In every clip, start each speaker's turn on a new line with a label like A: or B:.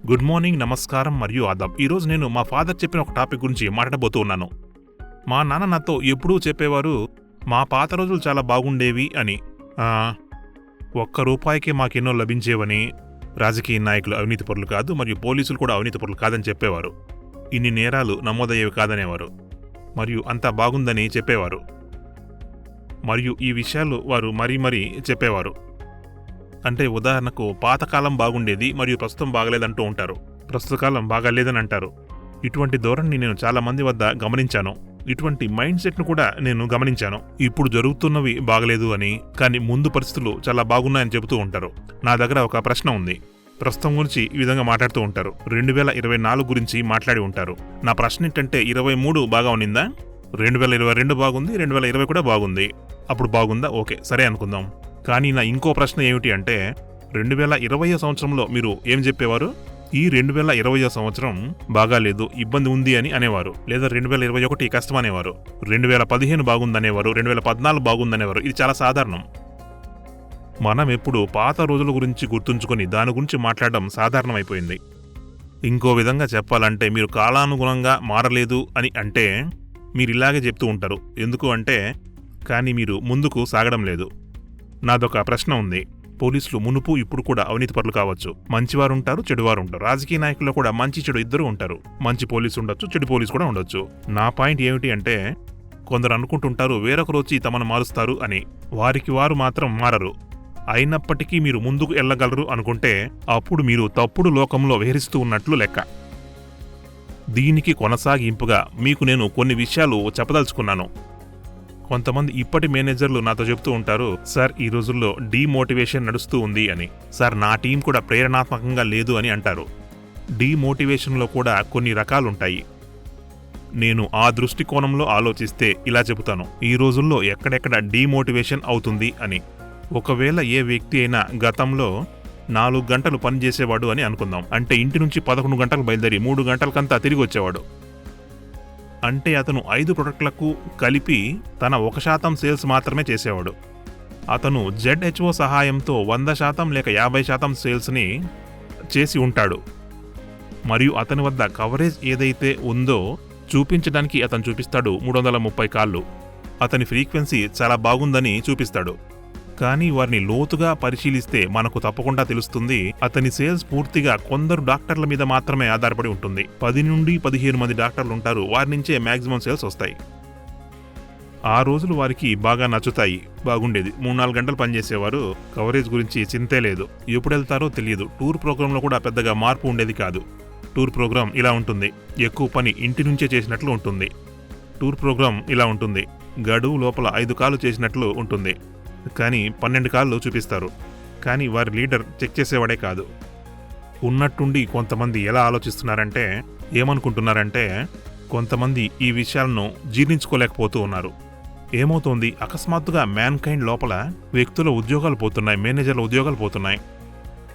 A: Good morning, నమస్కారం మరియు ఆదాబ్. ఈరోజు నేను మా ఫాదర్ చెప్పిన ఒక టాపిక్ గురించి మాట్లాడబోతూ ఉన్నాను. మా నాన్న నాతో ఎప్పుడూ చెప్పేవారు, మా పాత రోజులు చాలా బాగుండేవి అని. ₹1 మాకెన్నో లభించేవని, రాజకీయ నాయకులు అవినీతిపరులు కాదు మరియు పోలీసులు కూడా అవినీతిపరులు కాదని చెప్పేవారు. ఇన్ని నేరాలు నమోదయ్యేవి కాదనేవారు మరియు అంతా బాగుందని చెప్పేవారు. మరియు ఈ విషయాలు వారు మరీ చెప్పేవారు. అంటే ఉదాహరణకు పాతకాలం బాగుండేది మరియు ప్రస్తుతం బాగలేదంటూ ఉంటారు. ప్రస్తుత కాలం బాగాలేదని అంటారు. ఇటువంటి ధోరణిని నేను చాలా మంది వద్ద గమనించాను. ఇటువంటి మైండ్ సెట్ను కూడా నేను గమనించాను. ఇప్పుడు జరుగుతున్నవి బాగలేదు అని, కానీ ముందు పరిస్థితులు చాలా బాగున్నాయని చెబుతూ ఉంటారు. నా దగ్గర ఒక ప్రశ్న ఉంది. ప్రస్తుతం గురించి ఈ విధంగా మాట్లాడుతూ ఉంటారు. 2024 గురించి మాట్లాడి ఉంటారు. నా ప్రశ్న ఏంటంటే 23 బాగా ఉన్నిందా? 2022 బాగుంది, 2020 కూడా బాగుంది. అప్పుడు బాగుందా? ఓకే, సరే అనుకుందాం. కానీ నా ఇంకో ప్రశ్న ఏమిటి అంటే 2020 సంవత్సరంలో మీరు ఏం చెప్పేవారు? ఈ 2020 సంవత్సరం బాగాలేదు, ఇబ్బంది ఉంది అని అనేవారు. లేదా 2021 కష్టం అనేవారు. 2015 బాగుందనేవారు, 2014 బాగుందనేవారు. ఇది చాలా సాధారణం. మనం ఎప్పుడు పాత రోజుల గురించి గుర్తుంచుకొని దాని గురించి మాట్లాడడం సాధారణమైపోయింది. ఇంకో విధంగా చెప్పాలంటే మీరు కాలానుగుణంగా మారలేదు అని అంటే మీరు ఇలాగే చెప్తూ ఉంటారు. ఎందుకు అంటే కానీ మీరు ముందుకు సాగడం లేదు. నాదొక ప్రశ్న ఉంది. పోలీసులు మునుపు ఇప్పుడు కూడా అవినీతిపరులు కావచ్చు. మంచివారు ఉంటారు, చెడువారు ఉంటారు. రాజకీయ నాయకుల్లో కూడా మంచి చెడు ఇద్దరు ఉంటారు. మంచి పోలీసు ఉండొచ్చు, చెడు పోలీసు కూడా ఉండొచ్చు. నా పాయింట్ ఏమిటి అంటే కొందరు అనుకుంటుంటారు వేరొకరు వచ్చి తమను మారుస్తారు అని. వారికి వారు మాత్రం మారరు. అయినప్పటికీ మీరు ముందుకు వెళ్ళగలరు అనుకుంటే అప్పుడు మీరు తప్పుడు లోకంలో విహరిస్తూ ఉన్నట్లు లెక్క. దీనికి కొనసాగింపుగా మీకు నేను కొన్ని విషయాలు చెప్పదలుచుకున్నాను. కొంతమంది ఇప్పటి మేనేజర్లు నాతో చెప్తూ ఉంటారు, సార్ ఈ రోజుల్లో డీమోటివేషన్ నడుస్తూ ఉంది అని. సార్ నా టీం కూడా ప్రేరణాత్మకంగా లేదు అని అంటారు. డీమోటివేషన్లో కూడా కొన్ని రకాలుంటాయి. నేను ఆ దృష్టికోణంలో ఆలోచిస్తే ఇలా చెబుతాను, ఈ రోజుల్లో ఎక్కడెక్కడ డీమోటివేషన్ అవుతుంది అని. ఒకవేళ ఏ వ్యక్తి అయినా గతంలో 4 గంటలు పనిచేసేవాడు అని అనుకుందాం. అంటే ఇంటి నుంచి 11 గంటలు బయలుదేరి 3 గంటలకంతా తిరిగి వచ్చేవాడు. అంటే అతను 5 ప్రొడక్ట్లకు కలిపి తన 1% సేల్స్ మాత్రమే చేసేవాడు. అతను ZHO సహాయంతో 100% లేక 50% సేల్స్ని చేసి ఉంటాడు. మరియు అతని వద్ద కవరేజ్ ఏదైతే ఉందో చూపించడానికి అతను చూపిస్తాడు 330 కాళ్ళు. అతని ఫ్రీక్వెన్సీ చాలా బాగుందని చూపిస్తాడు. కానీ వారిని లోతుగా పరిశీలిస్తే మనకు తప్పకుండా తెలుస్తుంది అతని సేల్స్ పూర్తిగా కొందరు డాక్టర్ల మీద మాత్రమే ఆధారపడి ఉంటుంది. 10 నుండి 15 మంది డాక్టర్లు ఉంటారు. వారి నుంచే మ్యాక్సిమం సేల్స్ వస్తాయి. ఆ రోజులు వారికి బాగా నచ్చుతాయి. బాగుండేది. 3-4 గంటలు పనిచేసేవారు. కవరేజ్ గురించి చింతే లేదు. ఎప్పుడు వెళ్తారో తెలియదు. టూర్ ప్రోగ్రాంలో కూడా పెద్దగా మార్పు ఉండేది కాదు. టూర్ ప్రోగ్రాం ఇలా ఉంటుంది. ఎక్కువ పని ఇంటి నుంచే చేసినట్లు ఉంటుంది. టూర్ ప్రోగ్రాం ఇలా ఉంటుంది. గడువు లోపల 5 కాళ్ళు చేసినట్లు ఉంటుంది. కానీ 12 కాళ్ళు చూపిస్తారు. కానీ వారి లీడర్ చెక్ చేసేవాడే కాదు. ఉన్నట్టుండి కొంతమంది ఎలా ఆలోచిస్తున్నారంటే ఏమనుకుంటున్నారంటే కొంతమంది ఈ విషయాలను జీర్ణించుకోలేకపోతూ ఉన్నారు. ఏమవుతోంది, అకస్మాత్తుగా మ్యాన్ కైండ్ లోపల వ్యక్తుల ఉద్యోగాలు పోతున్నాయి, మేనేజర్ల ఉద్యోగాలు పోతున్నాయి.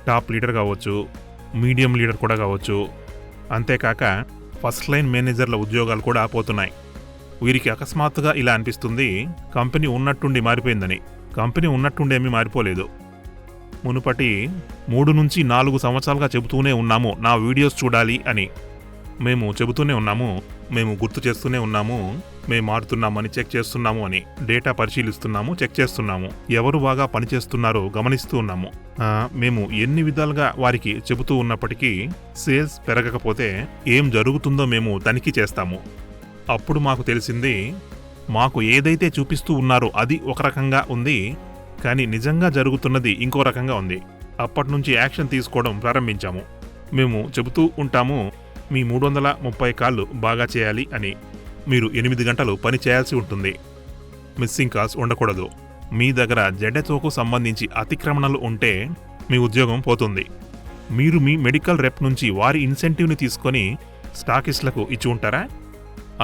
A: టాప్ లీడర్ కావచ్చు, మీడియం లీడర్ కూడా కావచ్చు. అంతేకాక ఫస్ట్ లైన్ మేనేజర్ల ఉద్యోగాలు కూడా పోతున్నాయి. వీరికి అకస్మాత్తుగా ఇలా అనిపిస్తుంది కంపెనీ ఉన్నట్టుండి మారిపోయిందని. కంపెనీ ఉన్నట్టుండేమీ మారిపోలేదు. మునుపటి 3 నుంచి 4 సంవత్సరాలుగా చెబుతూనే ఉన్నాము నా వీడియోస్ చూడాలి అని. మేము చెబుతూనే ఉన్నాము, మేము గుర్తు చేస్తూనే ఉన్నాము, మేము మారుతున్నామని, చెక్ చేస్తున్నాము అని. డేటా పరిశీలిస్తున్నాము, చెక్ చేస్తున్నాము, ఎవరు బాగా పనిచేస్తున్నారో గమనిస్తూ ఉన్నాము. మేము ఎన్ని విధాలుగా వారికి చెబుతూ ఉన్నప్పటికీ సేల్స్ పెరగకపోతే ఏం జరుగుతుందో మేము తనిఖీ చేస్తాము. అప్పుడు మాకు తెలిసింది మాకు ఏదైతే చూపిస్తూ ఉన్నారో అది ఒక రకంగా ఉంది, కానీ నిజంగా జరుగుతున్నది ఇంకో రకంగా ఉంది. అప్పటి యాక్షన్ తీసుకోవడం ప్రారంభించాము. మేము చెబుతూ ఉంటాము మీ 330 కాళ్ళు బాగా చేయాలి అని. మీరు 8 గంటలు పని చేయాల్సి ఉంటుంది. మిస్సింగ్ కాల్స్ ఉండకూడదు. మీ దగ్గర ZHOకు సంబంధించి అతిక్రమణలు ఉంటే మీ ఉద్యోగం పోతుంది. మీరు మీ మెడికల్ రెప్ నుంచి వారి ఇన్సెంటివ్ని తీసుకొని స్టాకిస్ట్లకు ఇచ్చి ఉంటారా?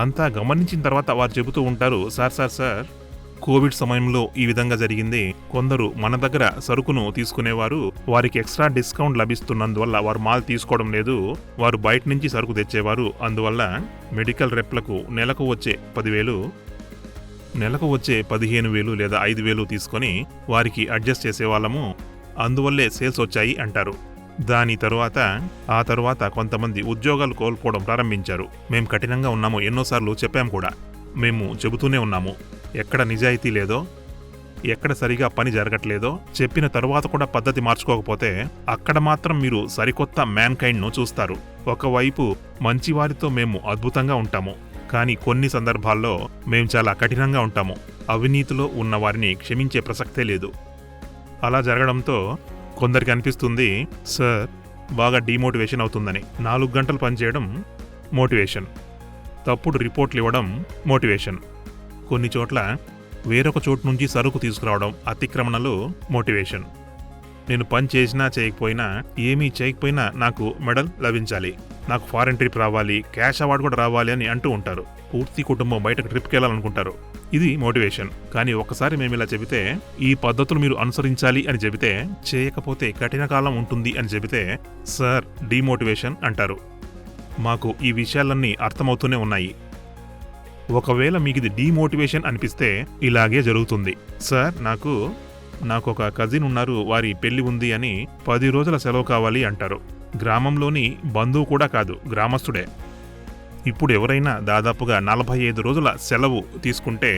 A: అంతా గమనించిన తర్వాత వారు చెబుతూ ఉంటారు, సార్ కోవిడ్ సమయంలో ఈ విధంగా జరిగింది. కొందరు మన దగ్గర సరుకును తీసుకునేవారు, వారికి ఎక్స్ట్రా డిస్కౌంట్ లభిస్తున్నందువల్ల వారు మాల్ తీసుకోవడం లేదు. వారు బయట నుంచి సరుకు తెచ్చేవారు. అందువల్ల మెడికల్ రెప్లకు నెలకు వచ్చే 10,000, నెలకు వచ్చే 15,000 లేదా 5,000 తీసుకొని వారికి అడ్జస్ట్ చేసేవాళ్ళము. అందువల్లే సేల్స్ వచ్చాయి అంటారు. దాని ఆ తరువాత కొంతమంది ఉద్యోగాలు కోల్పోవడం ప్రారంభించారు. మేం కఠినంగా ఉన్నాము, ఎన్నోసార్లు చెప్పాం కూడా. మేము చెబుతూనే ఉన్నాము, ఎక్కడ నిజాయితీ లేదో, ఎక్కడ సరిగా పని జరగట్లేదో చెప్పిన తరువాత కూడా పద్ధతి మార్చుకోకపోతే అక్కడ మాత్రం మీరు సరికొత్త మ్యాన్కైండ్ను చూస్తారు. ఒకవైపు మంచివారితో మేము అద్భుతంగా ఉంటాము, కానీ కొన్ని సందర్భాల్లో మేం చాలా కఠినంగా ఉంటాము. అవినీతిలో ఉన్న వారిని క్షమించే ప్రసక్తే లేదు. అలా జరగడంతో కొందరికి అనిపిస్తుంది, సార్ బాగా డీమోటివేషన్ అవుతుందని. 4 గంటలు పనిచేయడం మోటివేషన్, తప్పుడు రిపోర్ట్లు ఇవ్వడం మోటివేషన్, కొన్ని చోట్ల వేరొక చోటు నుంచి సరుకు తీసుకురావడం, అతిక్రమణలు మోటివేషన్. నేను పని చేసినా చేయకపోయినా, ఏమీ చేయకపోయినా నాకు మెడల్ లభించాలి, నాకు ఫారెన్ ట్రిప్ రావాలి, క్యాష్ అవార్డు కూడా రావాలి అని అంటూ ఉంటారు. పూర్తి కుటుంబం బయటకు ట్రిప్కి వెళ్ళాలనుకుంటారు. ఇది మోటివేషన్. కానీ ఒకసారి మేము ఇలా చెబితే, ఈ పద్ధతులు మీరు అనుసరించాలి అని చెబితే, చేయకపోతే కఠిన కాలం ఉంటుంది అని చెబితే, సార్ డీమోటివేషన్ అంటారు. మాకు ఈ విషయాలన్నీ అర్థమవుతూనే ఉన్నాయి. ఒకవేళ మీకు ఇది డీమోటివేషన్ అనిపిస్తే ఇలాగే జరుగుతుంది. సార్ నాకు ఒక కజిన్ ఉన్నారు, వారి పెళ్లి ఉంది అని 10 రోజుల సెలవు కావాలి అంటారు. గ్రామంలోని బంధువు కూడా కాదు, గ్రామస్తుడే. ఇప్పుడు ఎవరైనా దాదాపుగా 45 రోజుల సెలవు తీసుకుంటే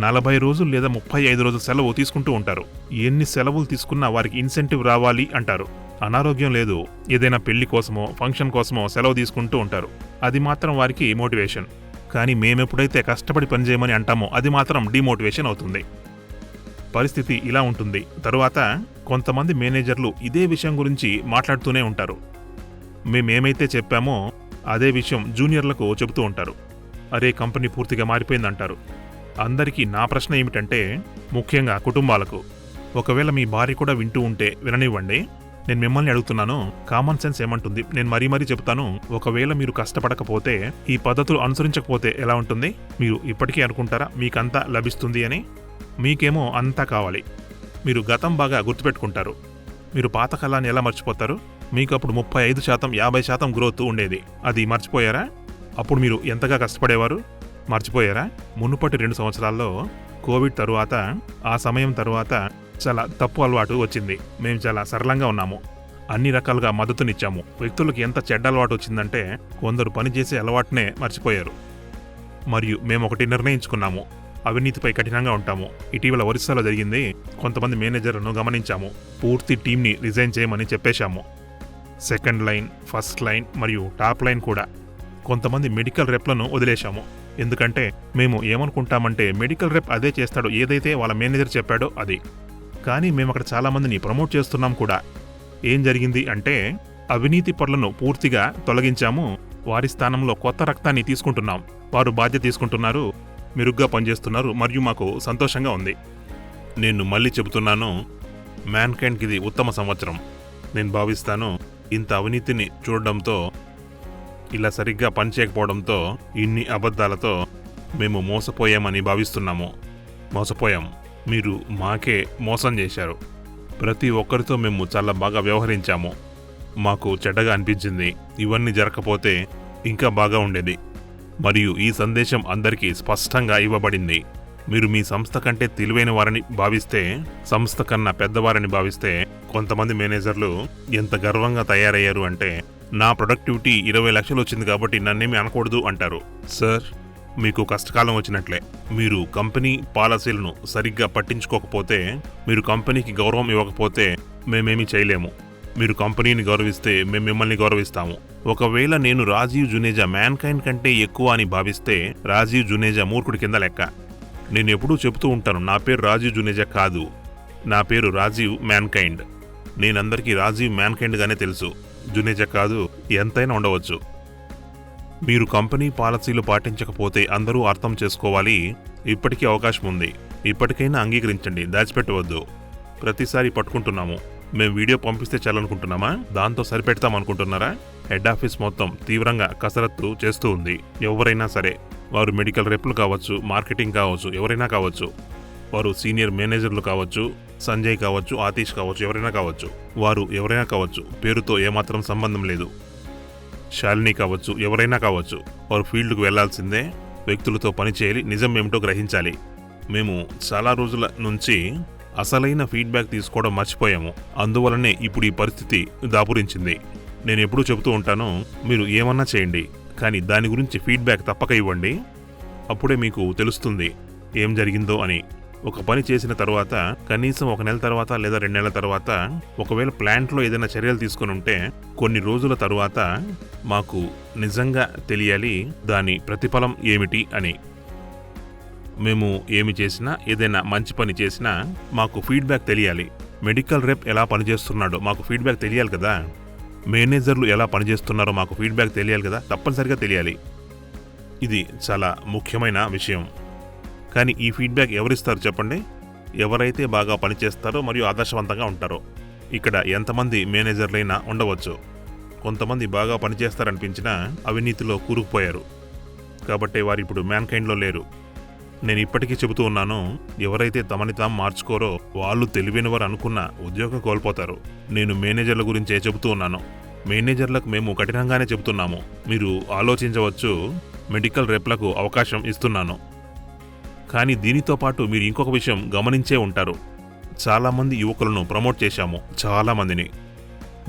A: 40 రోజులు లేదా 35 రోజుల సెలవు తీసుకుంటూ ఉంటారు. ఎన్ని సెలవులు తీసుకున్నా వారికి ఇన్సెంటివ్ రావాలి అంటారు. అనారోగ్యం లేదు, ఏదైనా పెళ్లి కోసమో ఫంక్షన్ కోసమో సెలవు తీసుకుంటూ ఉంటారు. అది మాత్రం వారికి మోటివేషన్. కానీ మేమెప్పుడైతే కష్టపడి పనిచేయమని అంటామో అది మాత్రం డీమోటివేషన్ అవుతుంది. పరిస్థితి ఇలా ఉంటుంది. తరువాత కొంతమంది మేనేజర్లు ఇదే విషయం గురించి మాట్లాడుతూనే ఉంటారు. మేమేమైతే చెప్పామో అదే విషయం జూనియర్లకు చెబుతూ ఉంటారు. అరే కంపెనీ పూర్తిగా మారిపోయిందంటారు. అందరికీ నా ప్రశ్న ఏమిటంటే, ముఖ్యంగా కుటుంబాలకు, ఒకవేళ మీ భార్య కూడా వింటూ ఉంటే విననివ్వండి. నేను మిమ్మల్ని అడుగుతున్నాను, కామన్ సెన్స్ ఏమంటుంది? నేను మరీ చెప్తాను. ఒకవేళ మీరు కష్టపడకపోతే, ఈ పద్ధతులు అనుసరించకపోతే ఎలా ఉంటుంది? మీరు ఇప్పటికీ అనుకుంటారా మీకంతా లభిస్తుంది అని? మీకేమో అంతా కావాలి. మీరు గతం బాగా గుర్తుపెట్టుకుంటారు. మీరు పాతకాలాన్ని ఎలా మర్చిపోతారు? మీకు అప్పుడు 35%, 50% గ్రోత్ ఉండేది. అది మర్చిపోయారా? అప్పుడు మీరు ఎంతగా కష్టపడేవారు? మర్చిపోయారా? మునుపటి 2 సంవత్సరాల్లో కోవిడ్ తరువాత, ఆ సమయం తరువాత చాలా తప్పు అలవాటు వచ్చింది. మేము చాలా సరళంగా ఉన్నాము, అన్ని రకాలుగా మద్దతునిచ్చాము. వ్యక్తులకు ఎంత చెడ్డ అలవాటు వచ్చిందంటే కొందరు పనిచేసే అలవాటునే మర్చిపోయారు. మరియు మేము ఒకటి నిర్ణయించుకున్నాము, అవినీతిపై కఠినంగా ఉంటాము. ఇటీవల ఒరిస్సాలో జరిగింది. కొంతమంది మేనేజర్లను గమనించాము. పూర్తి టీంని రిజైన్ చేయమని చెప్పేశాము. సెకండ్ లైన్, ఫస్ట్ లైన్ మరియు టాప్ లైన్ కూడా. కొంతమంది మెడికల్ రెప్లను వదిలేశాము. ఎందుకంటే మేము ఏమనుకుంటామంటే, మెడికల్ రెప్ అదే చేస్తాడు, ఏదైతే వాళ్ళ మేనేజర్ చెప్పాడో అది. కానీ మేము అక్కడ చాలామందిని ప్రమోట్ చేస్తున్నాం కూడా. ఏం జరిగింది అంటే, అవినీతి పరులను పూర్తిగా తొలగించాము. వారి స్థానంలో కొత్త రక్తాన్ని తీసుకుంటున్నాం. వారు బాధ్యత తీసుకుంటున్నారు, మెరుగ్గా పనిచేస్తున్నారు మరియు మాకు సంతోషంగా ఉంది. నేను మళ్ళీ చెబుతున్నాను, మ్యాన్కైండ్కి ఇది ఉత్తమ సంవత్సరం నేను భావిస్తాను. ఇంత అవినీతిని చూడడంతో, ఇలా సరిగ్గా పనిచేయకపోవడంతో, ఇన్ని అబద్ధాలతో మేము మోసపోయామని భావిస్తున్నాము. మోసపోయాం. మీరు మాకే మోసం చేశారు. ప్రతి ఒక్కరితో మేము చాలా బాగా వ్యవహరించాము. మాకు చెడ్డగా అనిపించింది. ఇవన్నీ జరగకపోతే ఇంకా బాగా ఉండేది. మరియు ఈ సందేశం అందరికీ స్పష్టంగా ఇవ్వబడింది. మీరు మీ సంస్థ కంటే తెలివైన వారని భావిస్తే, సంస్థ కన్నా పెద్దవారని భావిస్తే, కొంతమంది మేనేజర్లు ఎంత గర్వంగా తయారయ్యారు అంటే, నా ప్రొడక్టివిటీ 20 లక్షలు వచ్చింది కాబట్టి నన్నేమి అనకూడదు అంటారు. సార్, మీకు కష్టకాలం వచ్చినట్లే. మీరు కంపెనీ పాలసీలను సరిగ్గా పట్టించుకోకపోతే, మీరు కంపెనీకి గౌరవం ఇవ్వకపోతే మేమేమీ చేయలేము. మీరు కంపెనీని గౌరవిస్తే మేము మిమ్మల్ని గౌరవిస్తాము. ఒకవేళ నేను రాజీవ్ జునేజా మ్యాన్కైండ్ కంటే ఎక్కువ అని భావిస్తే, రాజీవ్ జునేజా మూర్ఖుడి కింద లెక్క. నేను ఎప్పుడూ చెబుతూ ఉంటాను, నా పేరు రాజీవ్ జునేజా కాదు, నా పేరు రాజీవ్ మ్యాన్కైండ్. నేనందరికీ రాజీవ్ మ్యాన్కైండ్గానే తెలుసు, జునేజా కాదు. ఎంతైనా ఉండవచ్చు. మీరు కంపెనీ పాలసీలు పాటించకపోతే అందరూ అర్థం చేసుకోవాలి. ఇప్పటికీ అవకాశం ఉంది. ఇప్పటికైనా అంగీకరించండి, దాచిపెట్టవద్దు. ప్రతిసారి పట్టుకుంటున్నాము. మేము వీడియో పంపిస్తే చాలనుకుంటున్నామా? దాంతో సరిపెడతామనుకుంటున్నారా? హెడ్ ఆఫీస్ మొత్తం తీవ్రంగా కసరత్తు చేస్తూ ఉంది. ఎవరైనా సరే, వారు మెడికల్ రెప్లు కావచ్చు, మార్కెటింగ్ కావచ్చు, ఎవరైనా కావచ్చు, వారు సీనియర్ మేనేజర్లు కావచ్చు, సంజయ్ కావచ్చు, ఆతీష్ కావచ్చు, ఎవరైనా కావచ్చు, వారు ఎవరైనా కావచ్చు, పేరుతో ఏమాత్రం సంబంధం లేదు. శాలిని కావచ్చు, ఎవరైనా కావచ్చు, వారు ఫీల్డ్కు వెళ్లాల్సిందే. వ్యక్తులతో పనిచేయాలి, నిజం ఏమిటో గ్రహించాలి. మేము చాలా రోజుల నుంచి అసలైన ఫీడ్బ్యాక్ తీసుకోవడం మర్చిపోయాము. అందువలనే ఇప్పుడు ఈ పరిస్థితి దాపురించింది. నేను ఎప్పుడూ చెబుతూ ఉంటాను, మీరు ఏమన్నా చేయండి, కానీ దాని గురించి ఫీడ్బ్యాక్ తప్పక ఇవ్వండి. అప్పుడే మీకు తెలుస్తుంది ఏం జరిగిందో అని. ఒక పని చేసిన తర్వాత కనీసం 1 నెల తర్వాత లేదా 2 నెలల తర్వాత ఒకవేళ ప్లాంట్లో ఏదైనా చర్యలు తీసుకొని ఉంటే కొన్ని రోజుల తరువాత మాకు నిజంగా తెలియాలి దాని ప్రతిఫలం ఏమిటి అని. మేము ఏమి చేసినా, ఏదైనా మంచి పని చేసినా మాకు ఫీడ్బ్యాక్ తెలియాలి. మెడికల్ రెప్ ఎలా పనిచేస్తున్నాడో మాకు ఫీడ్బ్యాక్ తెలియాలి కదా. మేనేజర్లు ఎలా పనిచేస్తున్నారో మాకు ఫీడ్బ్యాక్ తెలియాలి కదా. తప్పనిసరిగా తెలియాలి. ఇది చాలా ముఖ్యమైన విషయం. కానీ ఈ ఫీడ్బ్యాక్ ఎవరిస్తారు చెప్పండి? ఎవరైతే బాగా పనిచేస్తారో మరియు ఆదర్శవంతంగా ఉంటారో. ఇక్కడ ఎంతమంది మేనేజర్లైనా ఉండవచ్చు. కొంతమంది బాగా పనిచేస్తారనిపించినా అవినీతిలో కూరుకుపోయారు కాబట్టి వారు ఇప్పుడు మ్యాన్కైండ్లో లేరు. నేను ఇప్పటికీ చెబుతూ ఉన్నాను, ఎవరైతే తమని తాము మార్చుకోరో వాళ్ళు తెలివైనవారు అనుకున్న ఉద్యోగం కోల్పోతారు. నేను మేనేజర్ల గురించే చెబుతూ ఉన్నాను. మేనేజర్లకు మేము కఠినంగానే చెబుతున్నాము. మీరు ఆలోచించవచ్చు, మెడికల్ రెప్లకు అవకాశం ఇస్తున్నాను. కానీ దీనితో పాటు మీరు ఇంకొక విషయం గమనించే ఉంటారు. చాలామంది యువకులను ప్రమోట్ చేశాము, చాలామందిని.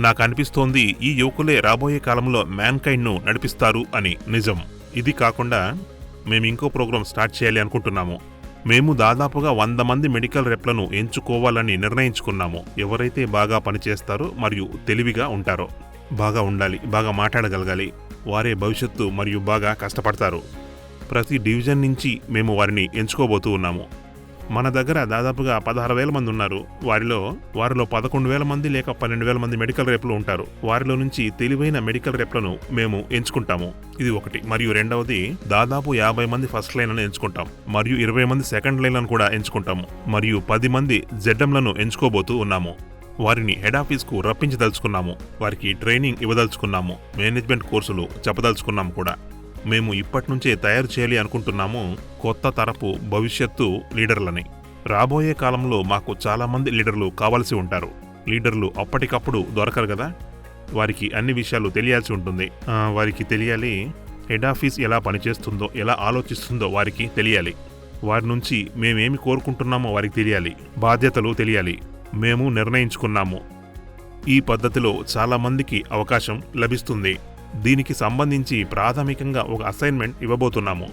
A: నాకు అనిపిస్తోంది ఈ యువకులే రాబోయే కాలంలో మ్యాన్కైండ్ను నడిపిస్తారు అని. నిజం. ఇది కాకుండా మేము ఇంకో ప్రోగ్రాం స్టార్ట్ చేయాలి అనుకుంటున్నాము. మేము దాదాపుగా 100 మంది మెడికల్ రెప్లను ఎంచుకోవాలని నిర్ణయించుకున్నాము. ఎవరైతే బాగా పనిచేస్తారో మరియు తెలివిగా ఉంటారో. బాగా ఉండాలి, బాగా మాట్లాడగలగాలి. వారే భవిష్యత్తు మరియు బాగా కష్టపడతారు. ప్రతి డివిజన్ నుంచి మేము వారిని ఎంచుకోబోతూ ఉన్నాము. మన దగ్గర దాదాపుగా 16,000 మంది ఉన్నారు. వారిలో 11,000 మంది లేక 12,000 మంది మెడికల్ రెప్లు ఉంటారు. వారిలో నుంచి తెలివైన మెడికల్ రెప్లను మేము ఎంచుకుంటాము. ఇది ఒకటి. మరియు రెండవది, దాదాపు 50 మంది ఫస్ట్ లైన్లను ఎంచుకుంటాం మరియు 20 మంది సెకండ్ లైన్లను కూడా ఎంచుకుంటాము మరియు 10 మంది జెడ్ఎంలను ఎంచుకోబోతూ ఉన్నాము. వారిని హెడ్ ఆఫీస్కు రప్పించదలుచుకున్నాము. వారికి ట్రైనింగ్ ఇవ్వదలుచుకున్నాము. మేనేజ్మెంట్ కోర్సులు చెప్పదలుచుకున్నాము కూడా. మేము ఇప్పటి నుంచే తయారు చేయాలి అనుకుంటున్నాము కొత్త తరపు భవిష్యత్తు లీడర్లని. రాబోయే కాలంలో మాకు చాలామంది లీడర్లు కావాల్సి ఉంటారు. లీడర్లు అప్పటికప్పుడు దొరకరు కదా. వారికి అన్ని విషయాలు తెలియాల్సి ఉంటుంది. వారికి తెలియాలి హెడ్ ఆఫీస్ ఎలా పనిచేస్తుందో, ఎలా ఆలోచిస్తుందో వారికి తెలియాలి. వారి నుంచి మేమేమి కోరుకుంటున్నామో వారికి తెలియాలి. బాధ్యతలు తెలియాలి. మేము నిర్ణయించుకున్నాము ఈ పద్ధతిలో చాలామందికి అవకాశం లభిస్తుంది. దీనికి సంబంధించి ప్రాథమికంగా ఒక అసైన్మెంట్ ఇవ్వబోతున్నాము.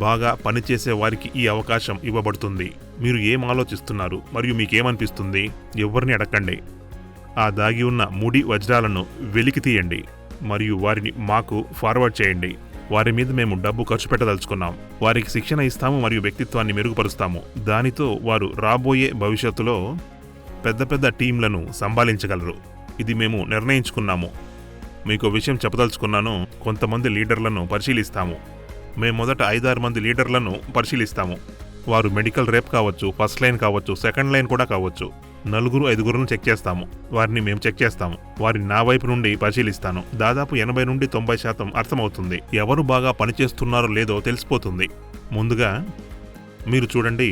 A: బాగా పనిచేసే వారికి ఈ అవకాశం ఇవ్వబడుతుంది. మీరు ఏం ఆలోచిస్తున్నారు మరియు మీకేమనిపిస్తుంది? ఎవరిని అడగండి. ఆ దాగి ఉన్న ముడి వజ్రాలను వెలికి తీయండి మరియు వారిని మాకు ఫార్వర్డ్ చేయండి. వారి మీద మేము డబ్బు ఖర్చు పెట్టదలుచుకున్నాం. వారికి శిక్షణ ఇస్తాము మరియు వ్యక్తిత్వాన్ని మెరుగుపరుస్తాము. దానితో వారు రాబోయే భవిష్యత్తులో పెద్ద పెద్ద టీంలను సంభాళించగలరు. ఇది మేము నిర్ణయించుకున్నాము. మీకు విషయం చెప్పదలుచుకున్నాను. కొంతమంది లీడర్లను పరిశీలిస్తాము. మేము మొదట 5-6 మంది లీడర్లను పరిశీలిస్తాము. వారు మెడికల్ రేప్ కావచ్చు, ఫస్ట్ లైన్ కావచ్చు, సెకండ్ లైన్ కూడా కావచ్చు. 4-5 చెక్ చేస్తాము. వారిని మేము చెక్ చేస్తాము. వారిని నా వైపు నుండి పరిశీలిస్తాను. దాదాపు 80 నుండి 90% అర్థమవుతుంది. ఎవరు బాగా పనిచేస్తున్నారో లేదో తెలిసిపోతుంది. ముందుగా మీరు చూడండి,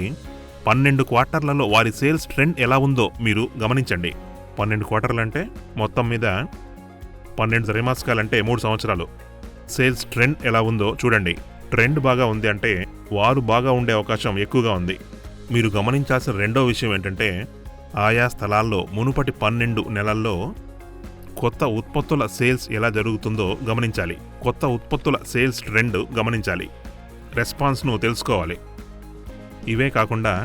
A: 12 క్వార్టర్లలో వారి సేల్స్ ట్రెండ్ ఎలా ఉందో మీరు గమనించండి. 12 క్వార్టర్లంటే మొత్తం మీద 12 త్రైమాసికాలంటే 3 సంవత్సరాలు. సేల్స్ ట్రెండ్ ఎలా ఉందో చూడండి. ట్రెండ్ బాగా ఉంది అంటే వారు బాగా ఉండే అవకాశం ఎక్కువగా ఉంది. మీరు గమనించాల్సిన రెండో విషయం ఏంటంటే, ఆయా స్థలాల్లో మునుపటి 12 నెలల్లో కొత్త ఉత్పత్తుల సేల్స్ ఎలా జరుగుతుందో గమనించాలి. కొత్త ఉత్పత్తుల సేల్స్ ట్రెండ్ గమనించాలి. రెస్పాన్స్ను తెలుసుకోవాలి. ఇవే కాకుండా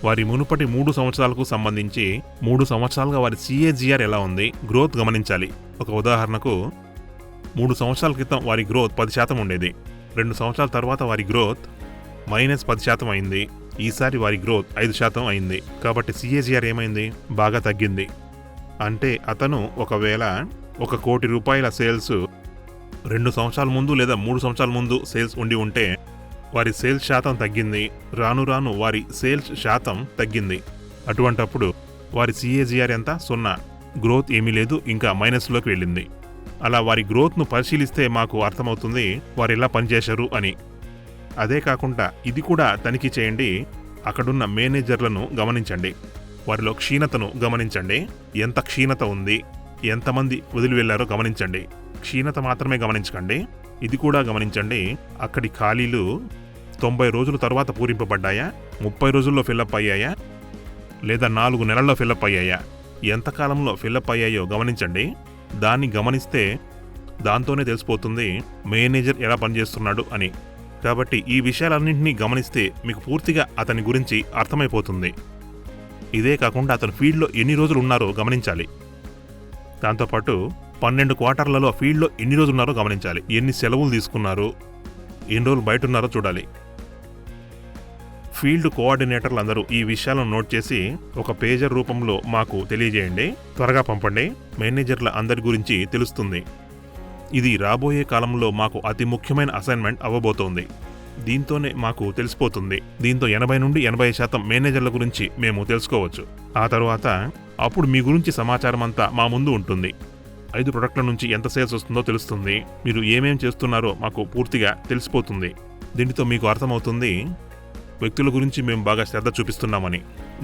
A: వారి మునుపటి 3 సంవత్సరాలకు సంబంధించి 3 సంవత్సరాలుగా వారి CAGR ఎలా ఉంది, గ్రోత్ గమనించాలి. ఒక ఉదాహరణకు 3 సంవత్సరాల క్రితం వారి గ్రోత్ 10% ఉండేది. 2 సంవత్సరాల తర్వాత వారి గ్రోత్ -10% అయింది. ఈసారి వారి గ్రోత్ 5% అయింది. కాబట్టి CAGR ఏమైంది? బాగా తగ్గింది. అంటే అతను ఒకవేళ ₹1,00,00,000 సేల్స్ 2 సంవత్సరాల ముందు లేదా 3 సంవత్సరాల ముందు సేల్స్ ఉండి ఉంటే వారి సేల్స్ శాతం తగ్గింది. రాను రాను వారి సేల్స్ శాతం తగ్గింది. అటువంటప్పుడు వారి CAGR ఎంత? 0. గ్రోత్ ఏమీ లేదు, ఇంకా మైనస్లోకి వెళ్ళింది. అలా వారి గ్రోత్ను పరిశీలిస్తే మాకు అర్థమవుతుంది వారు ఎలా పనిచేశారు అని. అదే కాకుండా ఇది కూడా తనిఖీ చేయండి. అక్కడున్న మేనేజర్లను గమనించండి. వారిలో క్షీణతను గమనించండి. ఎంత క్షీణత ఉంది, ఎంతమంది వదిలి వెళ్లారో గమనించండి. క్షీణత మాత్రమే గమనించకండి, ఇది కూడా గమనించండి. అక్కడి ఖాళీలు 90 రోజుల తర్వాత పూరింపబడ్డాయా, 30 రోజుల్లో ఫిల్అప్ అయ్యాయా, లేదా 4 నెలల్లో ఫిల్అప్ అయ్యాయా? ఎంతకాలంలో ఫిల్అప్ అయ్యాయో గమనించండి. దాన్ని గమనిస్తే దాంతోనే తెలిసిపోతుంది మేనేజర్ ఎలా పనిచేస్తున్నాడు అని. కాబట్టి ఈ విషయాలన్నింటినీ గమనిస్తే మీకు పూర్తిగా అతని గురించి అర్థమైపోతుంది. ఇదే కాకుండా అతను ఫీల్డ్లో ఎన్ని రోజులు ఉన్నారో గమనించాలి. దాంతోపాటు 12 క్వార్టర్లలో ఫీల్డ్లో ఎన్ని రోజులు ఉన్నారో గమనించాలి. ఎన్ని సెలవులు తీసుకున్నారు, ఎన్ని రోజులు బయట ఉన్నారో చూడాలి. ఫీల్డ్ కోఆర్డినేటర్లు అందరూ ఈ విషయాలను నోట్ చేసి ఒక పేజర్ రూపంలో మాకు తెలియజేయండి. త్వరగా పంపండి. మేనేజర్ల అందరి గురించి తెలుస్తుంది. ఇది రాబోయే కాలంలో మాకు అతి ముఖ్యమైన అసైన్మెంట్ అవ్వబోతోంది. దీంతోనే మాకు తెలిసిపోతుంది. దీంతో 80 నుండి 80% మేనేజర్ల గురించి మేము తెలుసుకోవచ్చు. ఆ తరువాత అప్పుడు మీ గురించి సమాచారం అంతా మా ముందు ఉంటుంది. 5 ప్రొడక్ట్ల నుంచి ఎంత సేల్స్ వస్తుందో తెలుస్తుంది. మీరు ఏమేం చేస్తున్నారో మాకు పూర్తిగా తెలిసిపోతుంది. దీనితో మీకు అర్థమవుతుంది వ్యక్తుల గురించి మేము బాగా శ్రద్ధ చూపిస్తున్నామని.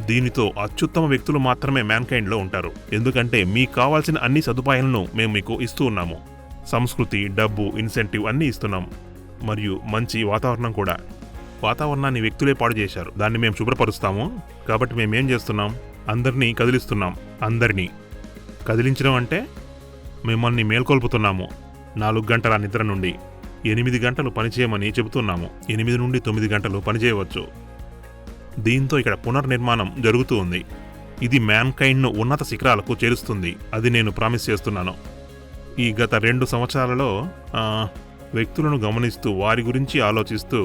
A: దీనితో అత్యుత్తమ వ్యక్తులు మాత్రమే మ్యాన్కైండ్లో ఉంటారు. ఎందుకంటే మీకు కావాల్సిన అన్ని సదుపాయాలను మేము మీకు ఇస్తూ ఉన్నాము. సంస్కృతి, డబ్బు, ఇన్సెంటివ్ అన్నీ ఇస్తున్నాం. మరియు మంచి వాతావరణం కూడా. వాతావరణాన్ని వ్యక్తులే పాడు చేశారు. దాన్ని మేము శుభ్రపరుస్తాము. కాబట్టి మేమేం చేస్తున్నాం? అందరినీ కదిలిస్తున్నాం. అందరినీ కదిలించడం అంటే మిమ్మల్ని మేల్కొల్పుతున్నాము. 4 గంటల నిద్ర నుండి 8 గంటలు పనిచేయమని చెబుతున్నాము. 8 నుండి 9 గంటలు పనిచేయవచ్చు. దీంతో ఇక్కడ పునర్నిర్మాణం జరుగుతూ ఉంది. ఇది మ్యాన్కైండ్ను ఉన్నత శిఖరాలకు చేరుస్తుంది. అది నేను ప్రామిస్ చేస్తున్నాను. ఈ గత 2 సంవత్సరాలలో వ్యక్తులను గమనిస్తూ వారి గురించి ఆలోచిస్తూ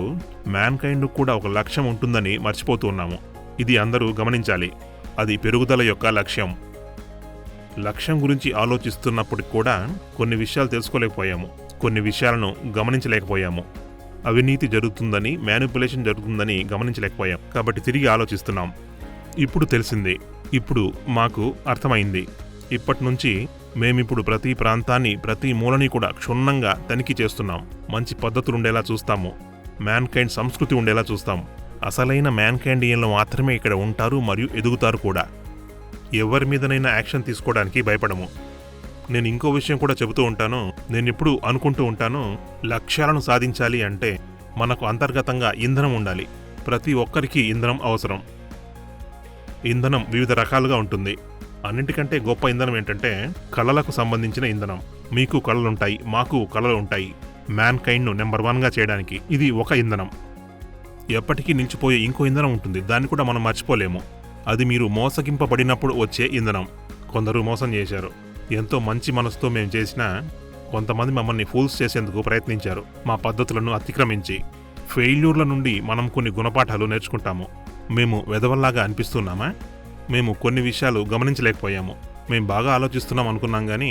A: మ్యాన్కైండ్ కూడా ఒక లక్ష్యం ఉంటుందని మర్చిపోతూ ఉన్నాము. ఇది అందరూ గమనించాలి. అది పెరుగుదల యొక్క లక్ష్యం. లక్ష్యం గురించి ఆలోచిస్తున్నప్పటికి కూడా కొన్ని విషయాలు తెలుసుకోలేకపోయాము. కొన్ని విషయాలను గమనించలేకపోయాము. అవినీతి జరుగుతుందని, మ్యానిపులేషన్ జరుగుతుందని గమనించలేకపోయాం. కాబట్టి తిరిగి ఆలోచిస్తున్నాం. ఇప్పుడు తెలిసింది. ఇప్పుడు మాకు అర్థమైంది. ఇప్పటి నుంచి మేమిప్పుడు ప్రతి ప్రాంతాన్ని, ప్రతి మూలని కూడా క్షుణ్ణంగా తనిఖీ చేస్తున్నాం. మంచి పద్ధతులు ఉండేలా చూస్తాము. మ్యాన్కైండ్ సంస్కృతి ఉండేలా చూస్తాం. అసలైన మ్యాన్కైండియన్లు మాత్రమే ఇక్కడ ఉంటారు మరియు ఎదుగుతారు కూడా. ఎవరి మీదనైనా యాక్షన్ తీసుకోవడానికి భయపడము. నేను ఇంకో విషయం కూడా చెబుతూ ఉంటాను. నేను ఇప్పుడు అనుకుంటూ ఉంటాను, లక్ష్యాలను సాధించాలి అంటే మనకు అంతర్గతంగా ఇంధనం ఉండాలి. ప్రతి ఒక్కరికి ఇంధనం అవసరం. ఇంధనం వివిధ రకాలుగా ఉంటుంది. అన్నింటికంటే గొప్ప ఇంధనం ఏంటంటే కళలకు సంబంధించిన ఇంధనం. మీకు కళలుంటాయి, మాకు కళలు ఉంటాయి. మ్యాన్కైండ్ను నెంబర్ 1గా చేయడానికి ఇది ఒక ఇంధనం. ఎప్పటికీ నిలిచిపోయే ఇంకో ఇంధనం ఉంటుంది. దాన్ని కూడా మనం మర్చిపోలేము. అది మీరు మోసగింపబడినప్పుడు వచ్చే ఇంధనం. కొందరు మోసం చేశారు. ఎంతో మంచి మనసుతో మేము చేసినా కొంతమంది మమ్మల్ని ఫూల్స్ చేసేందుకు ప్రయత్నించారు. మా పద్ధతులను అతిక్రమించి. ఫెయిల్యూర్ల నుండి మనం కొన్ని గుణపాఠాలు నేర్చుకుంటాము. మేము వెధవల్లాగా అనిపిస్తున్నామా? మేము కొన్ని విషయాలు గమనించలేకపోయాము. మేము బాగా ఆలోచిస్తున్నాం అనుకున్నాం కానీ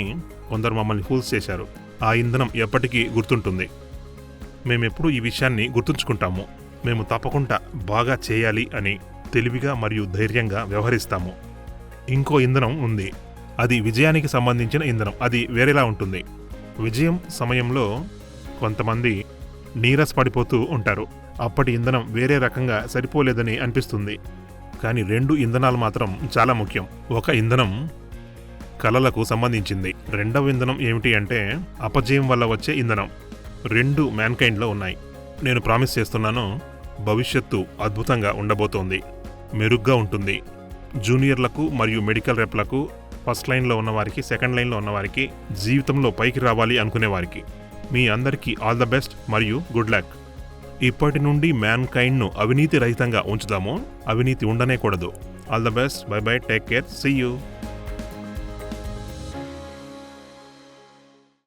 A: కొందరు మమ్మల్ని ఫూల్స్ చేశారు. ఆ ఇంధనం ఎప్పటికీ గుర్తుంటుంది. మేమెప్పుడు ఈ విషయాన్ని గుర్తుంచుకుంటాము. మేము తప్పకుండా బాగా చేయాలి అని తెలివిగా మరియు ధైర్యంగా వ్యవహరిస్తాము. ఇంకో ఇంధనం ఉంది. అది విజయానికి సంబంధించిన ఇంధనం. అది వేరేలా ఉంటుంది. విజయం సమయంలో కొంతమంది నీరసపడిపోతూ ఉంటారు. అప్పటి ఇంధనం వేరే రకంగా సరిపోలేదని అనిపిస్తుంది. కానీ 2 ఇంధనాలు మాత్రం చాలా ముఖ్యం. ఒక ఇంధనం కళలకు సంబంధించింది. రెండవ ఇంధనం ఏమిటి అంటే అపజయం వల్ల వచ్చే ఇంధనం. 2 మ్యాన్కైండ్లో ఉన్నాయి. నేను ప్రామిస్ చేస్తున్నాను, భవిష్యత్తు అద్భుతంగా ఉండబోతోంది. మెరుగ్గా ఉంటుంది. జూనియర్లకు మరియు మెడికల్ రెప్లకు, ఫస్ట్ లైన్లో ఉన్నవారికి, సెకండ్ లైన్లో ఉన్నవారికి, జీవితంలో పైకి రావాలి అనుకునేవారికి మీ అందరికీ ఆల్ ద బెస్ట్ మరియు గుడ్ లక్. ఇప్పటి నుండి మ్యాన్కైండ్ను అవినీతి రహితంగా ఉంచుదాము. అవినీతి ఉండనే కూడదు. All the best. Bye bye. Take care. See you.